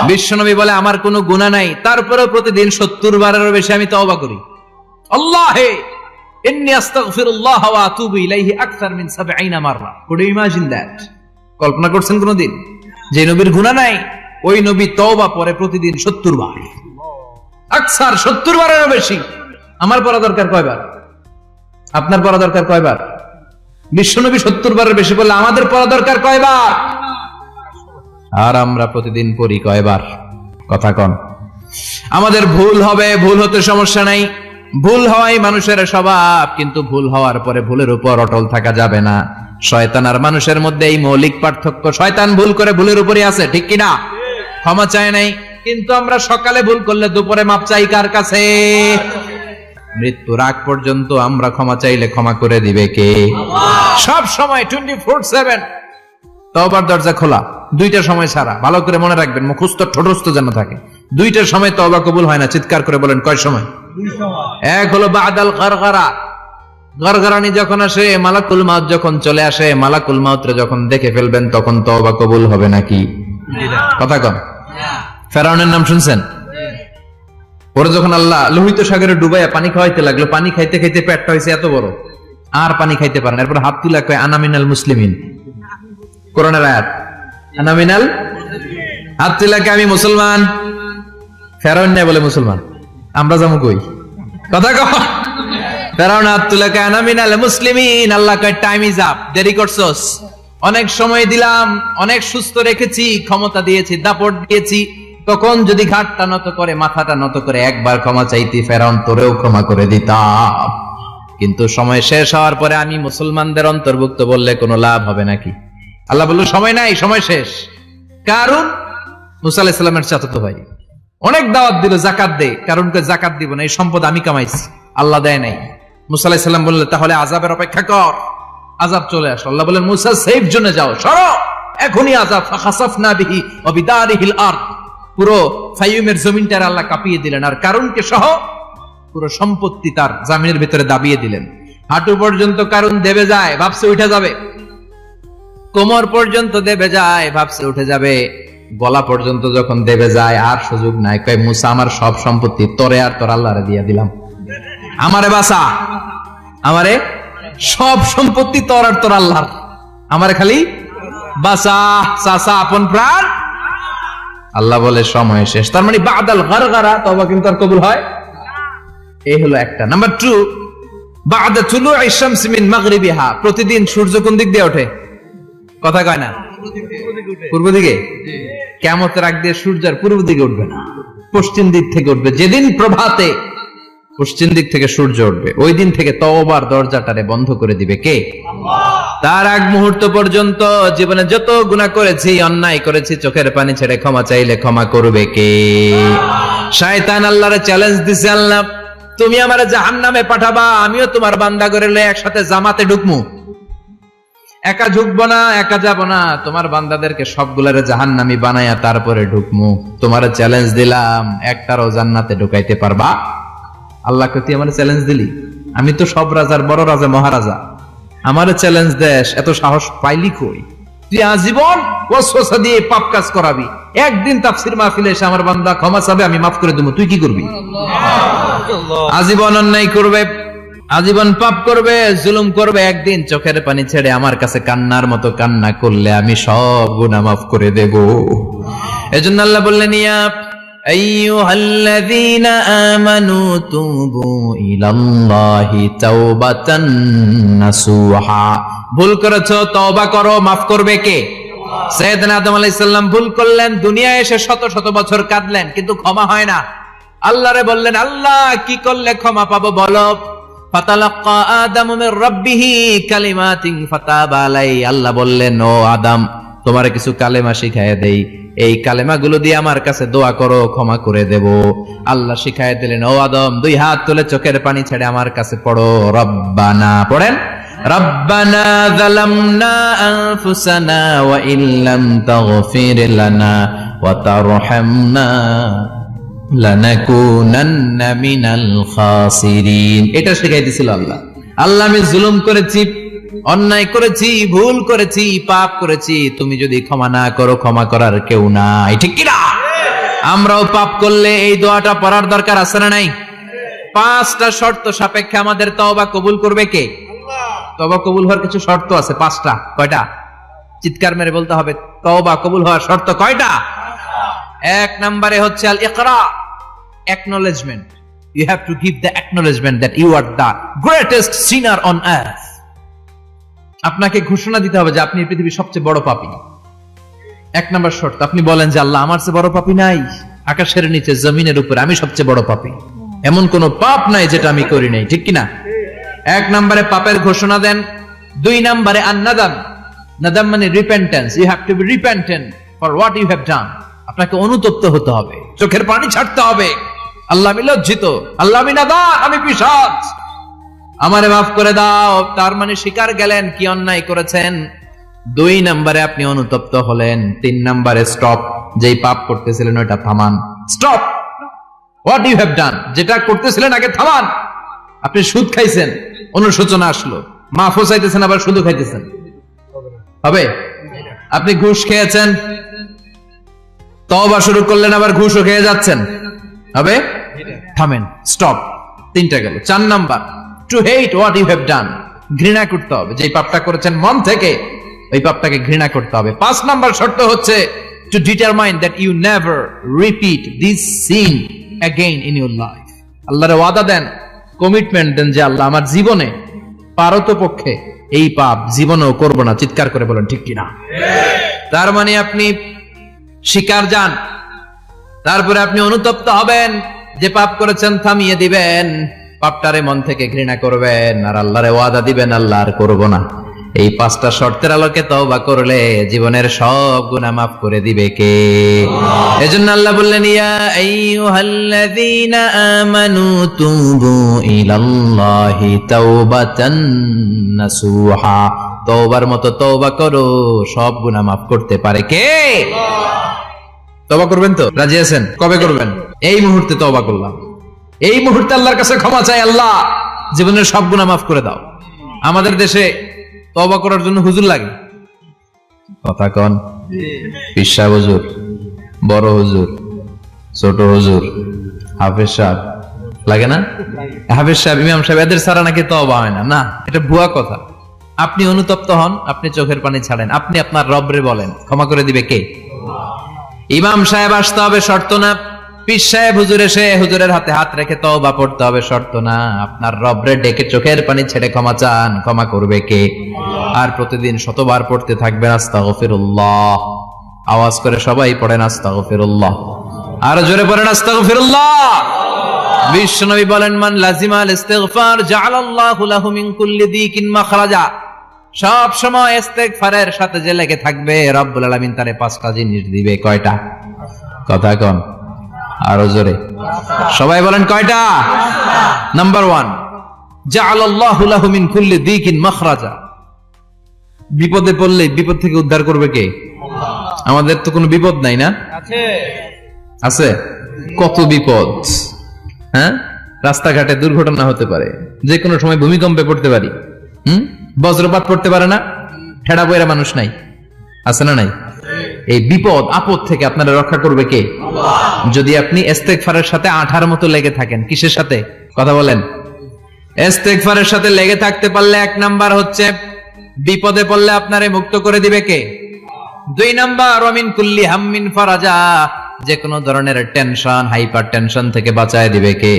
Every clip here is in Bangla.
বিশ্বনবী বলে আমার কোনো গুনাহ নাই, তারপরেও প্রতিদিন 70 বারেরও বেশি আমি তওবা করি। আল্লাহে ইন্নী আস্তাগফিরুল্লাহ ওয়া আতুবু ইলাইহি আকসার মিন 70 মাররা। Could you imagine that? কল্পনা করছেন কোনদিন যে নবীর গুনাহ নাই, ওই নবী তওবা পড়ে প্রতিদিন 70 বার, আকসার 70 বারেরও বেশি। আমার পড়া দরকার কয়বার? আপনার পড়া দরকার কয়বার? বিশ্বনবী 70 বারের বেশি বললে আমাদের পড়া দরকার কয়বার? আর আমরা প্রতিদিন পড়ি কয়বার? কথা কন। আমাদের ভুল হবে, ভুল হতে সমস্যা নাই, ভুল হওয়াই মানুষের স্বভাব, কিন্তু ভুল হওয়ার পরে ভুলের উপর অটল থাকা যাবে না। শয়তান আর মানুষের মধ্যে এই মৌলিক পার্থক্য। শয়তান ভুল করে ভুলের উপরই আছে, ঠিক কিনা? ক্ষমা চায় নাই, কিন্তু আমরা সকালে ভুল করলে দুপুরে মাপ চাই কার কাছে? মৃত্যুর আগ পর্যন্ত আমরা ক্ষমা চাইলে ক্ষমা করে দিবে কে? সব সময় 24/7 তওবার দরজা খোলা, দুইটা সময় ছাড়া। ভালো করে মনে রাখবেন, মুখস্থ ঠোঁটস্থ যেন থাকে। দুইটার সময় তওবা কবুল হয় না। চিৎকার করে বলেন কয় সময়? এক হলো বাদাল গারগারা, গারগারানি যখন আসে, মালাকুল মাউত যখন চলে আসে, মালাকুল মাউতরে যখন দেখে ফেলবেন তখন তওবা কবুল হবে নাকি? কথা কম। ফেরাউনের নাম শুনছেন? ওরা যখন আল্লাহ লোহিত সাগরে ডুবাইয়া পানি খাওয়াইতে লাগলো, পানি খাইতে খাইতে পেটটা হয়েছে এত বড়, আর পানি খাইতে পারেন। এরপর হাত তুলে কয় আনা মিনাল মুসলিমিন। কোরআনের আয়াত, আনা মিনাল, হাত তুলে কয় আমি মুসলমান। ফেরাউন নাই বলে মুসলমান, আমরা যাবো কই? কথা কও। ফেরাউন হাত তুলে কয় আনা মিনাল মুসলিমিন। আল্লাহ কয় টাইম ইজ আপ, দেরি করছস, অনেক সময় দিলাম, অনেক সুস্থ রেখেছি, ক্ষমতা দিয়েছি, দাপট দিয়েছি, তখন যদি ঘাটটা নত করে, মাথাটা নত করে একবার ক্ষমা চাইতি, ফেরাউন তোরেও ক্ষমা করে দিতাম। কিন্তু সময় শেষ হওয়ার পরে আমি মুসলমানদের অন্তর্ভুক্ত বললে কোনো লাভ হবে নাকি? আল্লাহ বলল সময় নাই, সময় শেষ। কারণ মুসা আলাইহিস সালামের চাচাতো ভাই অনেক দাওয়াত দিল, জাকাত দে। কারণকে জাকাত দিব না, এই সম্পদ আমি কামাইছি, আল্লাহ দেয় নাই। মুসা আলাইহিস সালাম বললেন তাহলে আযাবের অপেক্ষা কর। আযাব চলে আসলো। আল্লাহ বলেন মুসা সেফ জোনে যাও, সরো, এখনই আযাব। ফাখাসাফনা বিহি ওয়া বিদারিহিল আরদ, পুরো ফাইয়ুমের জমিনটার আল্লাহ কাঁপিয়ে দিলেন, আর কারুনকে সহ পুরো সম্পত্তি তার জামিনের ভিতরে দাবিয়ে দিলেন। হাঁটু পর্যন্ত কারুন দেবে যায়, ভাবছে উঠে যাবে, কোমর পর্যন্ত দেবে যায়, ভাবছে উঠে যাবে, গলা পর্যন্ত যখন দেবে যায় আর সুযোগ নাই। কয় মুসা আমার সব সম্পত্তি তোরে আর তোর আল্লাহরে দিয়ে দিলাম, আমারে বাঁচা, আমারে সব সম্পত্তি তোর আর তোর আল্লাহর, আমারে খালি বাঁচা, চাচা আপন প্রাণ। আল্লাহ বলে সময় শেষ। তার মানে বাদাল গারগারা তওবা কিন্তু আর কবুল হয়? এই হলো একটা। নাম্বার 2, বাদা তুলুই শামস মিন মাগরিবিহা, প্রতিদিন সূর্য কোন দিক দিয়ে ওঠে? কথা কয় না? পূর্ব দিকে। কিয়ামতের আগ দিয়ে সূর্য আর পূর্ব দিকে উঠবে না, পশ্চিম দিক থেকে উঠবে। যেদিন প্রভাতে পশ্চিম দিক থেকে সূর্য উঠবে, ওই দিন থেকে তওবার দরজাটারে বন্ধ করে দিবে কে? আল্লাহ। তার আগ মুহূর্ত পর্যন্ত জীবনে যত গুনাহ করেছি, অন্যায় করেছি, চোখের পানি ছেড়ে ক্ষমা চাইলে ক্ষমা করবে কে? শয়তান আল্লাহরে চ্যালেঞ্জ দিছে, আল্লাহ তুমি আমারে জাহান্নামে পাঠাবা, আমিও তোমার বান্দা করে লয়ে একসাথে জামাতে ঢুকমু। একা ঢুকবো না, একা যাব না, তোমার বান্দাদেরকে সবগুলারে জাহান্নামী বানায়া তারপরে ঢুকমু। তোমার চ্যালেঞ্জ দিলাম, একটারও জান্নাতে ঢুকাইতে পারবা? আল্লাহকে তুই আমার চ্যালেঞ্জ দিলি? আমি তো সব রাজার বড় রাজা, মহারাজা, আমার চ্যালেঞ্জ দেশ, এত সাহস পাইলি কই? তুই আজীবন ওয়াসওয়াসা দিয়ে পাপ কাজ করাবি, একদিন তাফসীর মাহফিলে এসে আমার বান্দা ক্ষমা চাবে, আমি মাফ করে দেবো, তুই কি করবি? আজীবন অন্যায় করবে, আজীবন পাপ করবে, জুলুম করবে, একদিন চোখের পানি ছেড়ে আমার কাছে কান্নার মতো কান্না করলে আমি সব গুনাহ মাফ করে দেব। এজন্য আল্লাহ বললেন ইয়া আইয়ুহাল্লাযীনা আমানু তুবু ইলাল্লাহি তাওবাতান নাসুহা, ভুল করেছো তওবা করো, মাফ করবে কে? সাইয়েদনা আদম আলাইহিস সালাম ভুল করলেন, দুনিয়ায় এসে শত শত বছর কাঁদলেন, কিন্তু ক্ষমা হয় না। আল্লাহরে বললেন আল্লাহ কি করলে ক্ষমা পাবো বলো? ফাতালাক্কা আদামু মির রাব্বিহি কালিমাতিন ফাতাবা আলাই, আল্লাহ বললেন ও আদম তোমারে কিছু কালেমা শিখাইয়া দেই, এই কালেমাগুলো দিয়ে আমার কাছে দোয়া করো, ক্ষমা করে দেব। আল্লাহ শিখাইয়া দিলেন ও আদম দুই হাত তুলে চোখের পানি ছেড়ে আমার কাছে পড়ো রব্বানা, পড়েন রব্বানা যালামনা আনফুসানা ওয়া ইল্লাম তাগফির লানা ওয়া তারহামনা লানাকুনান্না মিনাল খাসিরিন। এটা শিখাই দিয়েছিল আল্লাহ। আল্লাহ আমি জুলুম করেছি, অন্যায় করেছি, ভুল করেছি, পাপ করেছি, তুমি যদি ক্ষমা না করো ক্ষমা করার কেউ নাই, ঠিক কি না? আমরাও পাপ করলে এই দোয়াটা পড়ার দরকার আছে না নাই? 5টা শর্ত সাপেক্ষে আমাদের তওবা কবুল করবে কে? তওবা কবুল হওয়ার কিছু শর্ত আছে 5টা। কয়টা? চিৎকার মেরে বলতে হবে, তওবা কবুল হওয়ার শর্ত কয়টা? 1 নম্বরে হচ্ছে আল ইকরা, acknowledgement. You have to give the acknowledgement that you are the greatest sinner on earth. আপনাকে ঘোষণা দিতে হবে যে আপনি পৃথিবীর সবচেয়ে বড় পাপী। 1 নম্বর শর্ত, আপনি বলেন যে আল্লাহ আমার চেয়ে বড় পাপী নাই, আকাশের নিচে জমিনের উপরে আমি সবচেয়ে বড় পাপী, এমন কোন পাপ নাই যেটা আমি করি নাই, ঠিক কিনা? 1 নম্বরে পাপের ঘোষণা দেন। 2 নম্বরে আন-নাদাম, নাদাম মানে repentance, you have to be repentant for what you have done. আপনাকে অনুতপ্ত হতে হবে, চোখের পানি ছাড়তে হবে, আল্লাহ আমি লজ্জিত, আল্লাহ আমি নাদান, আমি পিশাচ, আমারে মাফ করে দাও। তার মানে স্বীকার গেলেন কি অন্যায় করেছেন। 2 নম্বরে আপনি অনুতপ্ত হলেন। 3 নম্বরে স্টপ, যেই পাপ করতেছিলেন ওটা থামান, stop what you have done, যেটা করতেছিলেন আগে থামান। আপনি সুদ খাইছেন, অনুশোচনা আসলো, মাফও চাইতেছেন আবার সুদও খাইতেছেন, হবে? আপনি ঘুষ খেয়েছেন, তওবা শুরু করলেন আবার ঘুষও খেয়ে যাচ্ছেন, হবে? থামেন, স্টপ। 3টা গেল। 4 number, to hate what you have done, ঘৃণা করতে হবে, যেই পাপটা করেছেন মন থেকে ওই পাপটাকে ঘৃণা করতে হবে। 5 নাম্বার শর্ত হচ্ছে to determine that you never repeat this sin again in your life. আল্লাহর ওয়াদা দেন, কমিটমেন্ট দেন যে আল্লাহ আমার জীবনে পারতপক্ষে এই পাপ জীবনেও করব না। চিৎকার করে বলেন ঠিক কিনা? তার মানে আপনি স্বীকার যান, তারপরে আপনি অনুতপ্ত হবেন, যে পাপ করেছেন থামিয়ে দিবেন, পাপটারে মন থেকে ঘৃণা করবেন, আর আল্লাহরে ওয়াদা দিবেন আল্লাহ আর করব না। এই 5টা শর্তের আলোকে তওবা করলে জীবনের সব গুনাহ মাফ করে দিবে কে? এজন্য আল্লাহ বললেন, ইয়া আইয়ুহাল্লাযীনা আমানু তুবু ইলাল্লাহি তাওবাতান নাসুহা, তওবার মতো তওবা করো, সব গুনাহ মাফ করতে পারে কে? তওবা করবেন তো? রাজি আছেন? কবে করবেন? এই মুহূর্তে তওবা করলাম, এই মুহূর্তে আল্লাহর কাছে ক্ষমা চাই, আল্লাহ জীবনের সব গুনাহ মাফ করে দাও। আমাদের দেশে তওবা করার জন্য হুজুর লাগে, কথা কন? পীর সাহেব হুজুর, বড় হুজুর, ছোট হুজুর, হাফেজ সাহেব লাগে না? হাফেজ সাহেব, ইমাম সাহেব, এদের ছাড়া নাকি তওবা হয় না। না, এটা ভুয়া কথা। আপনি অনুতপ্ত হন, আপনি চোখের পানি ছাড়েন, আপনি আপনার রবরে বলেন, ক্ষমা করে দিবে কে? ইমাম সাহেব আসতে হবে, শর্ত না। পীর সাহেব হুজুর এসে হুজুরের হাতে হাত রেখে তওবা পড়তে হবে, শর্ত না। আপনার রবরে ডেকে চোখের পানি ছেড়ে ক্ষমা চান, ক্ষমা করবে কে? আর প্রতিদিন শতবার পড়তে থাকবেন আস্তাগফিরুল্লাহ। আওয়াজ করে সবাই পড়েন আস্তাগফিরুল্লাহ, আর জোরে পড়েন আস্তাগফিরুল্লাহ। বিশ্বনবী বলেন, মান লাজিমাল ইস্তিগফার জাআলাল্লাহু লাহু মিন কুল্লি দিকিন মাখরাজা। সব সময় ইস্তিগফারের সাথে যে লেগে থাকবে, রব্বুল আলামিন তারে 5টা জিনিস দিবে। কয়টা? কথা কন, আরো জোরে সবাই বলেন কয়টা? নাম্বার 1, জাআলাল্লাহু লাহু মিন কুল্লি দিকিন মাখরাজা। বিপদে পড়লে বিপদ থেকে উদ্ধার করবে কে? আমাদের তো কোনো বিপদ নাই না? আছে। কত বিপদ, হ্যাঁ? রাস্তাঘাটে দুর্ঘটনা হতে পারে, যে কোনো সময় ভূমিকম্পে পড়তে পারি, বজ্রপাত পড়তে পারে না, ঠেড়া বইরা মানুষ নাই, আছে না নাই? এই বিপদ আপদ থেকে আপনারা রক্ষা করবে কে? যদি আপনি ইস্তেগফারের সাথে আঠার মতো লেগে থাকেন। কিসের সাথে? কথা বলেন। ইস্তেগফারের সাথে লেগে থাকতে পারলে 1 নাম্বার হচ্ছে বিপদে পড়লে আপনারে মুক্ত করে দিবে কে? 2 নাম্বার, ওমিন কুল্লি হাম্মিন ফারাজা, যে কোনো ধরনের টেনশন, হাইপার টেনশন থেকে বাঁচায় দিবে কে?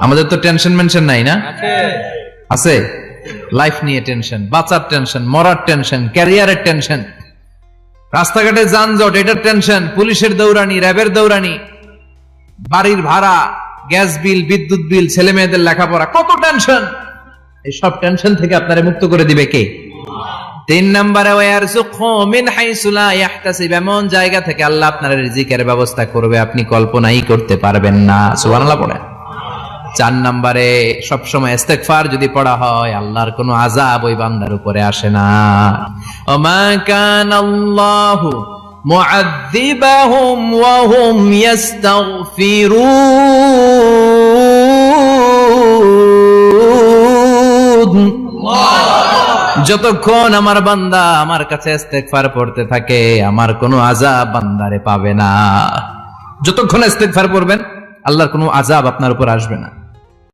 আমাদের তো টেনশন মেনশন নাই না? আছে। লাইফ নিয়ে টেনশন, বাঁচার টেনশন, মরার টেনশন, ক্যারিয়ারের টেনশন, রাস্তাঘাটে যানজট, এটার টেনশন, পুলিশের দৌড়ানি, র্যাবের দৌড়ানি, বাড়ির ভাড়া, গ্যাস বিল, বিদ্যুৎ বিল, ছেলে মেয়েদের লেখাপড়া, কত টেনশন। এই সব টেনশন থেকে আপনারে মুক্ত করে দিবে কে? 3 নম্বরে, ওয়ারযুকহু মিন হাইসু লা ইয়াহতাসিব, এমন জায়গা থেকে আল্লাহ আপনার রিজিকের ব্যবস্থা করবে আপনি কল্পনাই করতে পারবেন না। সুবহানাল্লাহ পড়েন। 4 নম্বরে, সবসময় ইস্তেগফার যদি পড়া হয়, আল্লাহর কোনো আযাব ওই বান্দার উপরে আসে না। ওমা কানাল্লাহু মুআযযিবাহুম ওয়া হুম ইস্তাগফিরুন। যতক্ষণ আমার বান্দা আমার কাছে ইস্তেগফার পড়তে থাকে, আমার কোনো আযাব বান্দারে পাবে না। যতক্ষণ ইস্তেগফার করবেন আল্লাহর কোনো আযাব আপনার উপর আসবে না।